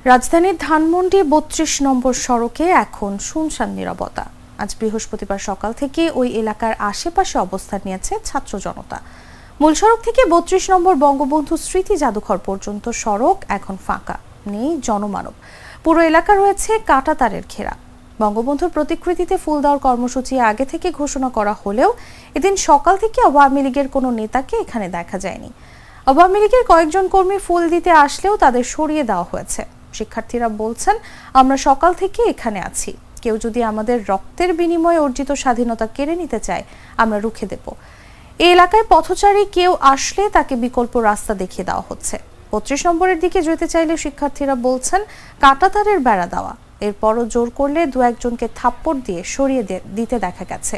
রাজধানীর ধানমন্ডি ৩২ নম্বর সড়কে এখন শুনশান নীরবতা। আজ বৃহস্পতিবার সকাল থেকে ওই এলাকার আশেপাশে অবস্থান নিয়েছে ছাত্র জনতা। মূল সড়ক থেকে ৩২ নম্বর বঙ্গবন্ধু স্মৃতি জাদুঘর পর্যন্ত সড়ক এখন ফাঁকা, নেই জনমানব। পুরো এলাকা রয়েছে কাঁটাতারের ঘেরা। বঙ্গবন্ধুর প্রতিকৃতিতে ফুল দেওয়ার কর্মসূচি আগে থেকে ঘোষণা করা হলেও এদিন সকাল থেকে আওয়ামী লীগের কোনো নেতাকে এখানে দেখা যায়নি। আওয়ামী লীগের কয়েকজন কর্মী ফুল দিতে আসলেও তাদের সরিয়ে দেওয়া হয়েছে। শিক্ষার্থীরা বলছেন, আমরা সকাল থেকে এখানে আছি, কেউ যদি আমাদের রক্তের বিনিময়ে অর্জিত স্বাধীনতা কেড়ে নিতে চায় আমরা রুখে দেব। এই এলাকায় পথচারী কেউ আসলে তাকে বিকল্প রাস্তা দেখিয়ে দেওয়া হচ্ছে। ৩২ নম্বরের দিকে যেতে চাইলে শিক্ষার্থীরা বলছেন কাঁটাতারের বেড়া দেওয়া, এরপরও জোর করলে দু একজনকে থাপ্পড় দিয়ে সরিয়ে দিতে দেখা গেছে।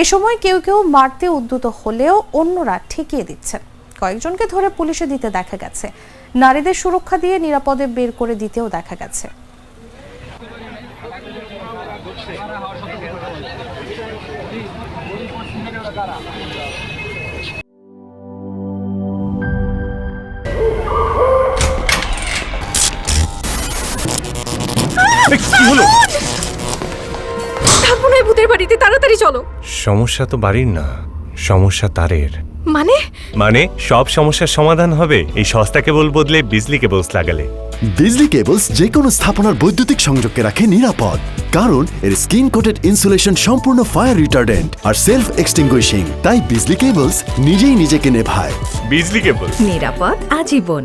এ সময় কেউ কেউ মারতে উদ্যত হলেও অন্যরা ঠেকিয়ে দিচ্ছেন। কয়েকজনকে ধরে পুলিশে দিতে দেখা গেছে। নারীদের সুরক্ষা দিয়ে নিরাপদে বের করে দিতেও দেখা গেছে। থাকবো না এই ভূতের বাড়িতে, তাড়াতাড়ি চলো। সমস্যা তো বাড়ির না, সমস্যা তারের। মানে সব সমস্যার সমাধান হবে এই সস্তা কেবল বদলে বিজলি কেবলস লাগালে। বিজলি কেবলস যে কোনো স্থাপনার বৈদ্যুতিক সংযোগকে রাখে নিরাপদ, কারণ এর স্কিন কোটেড ইনসুলেশন সম্পূর্ণ ফায়ার রিটার্ডেন্ট আর সেলফ এক্সটিংগুইশিং। তাই বিজলি কেবলস নিজেই নিজেকে নেভায়। বিজলি কেবল, নিরাপদ আজীবন।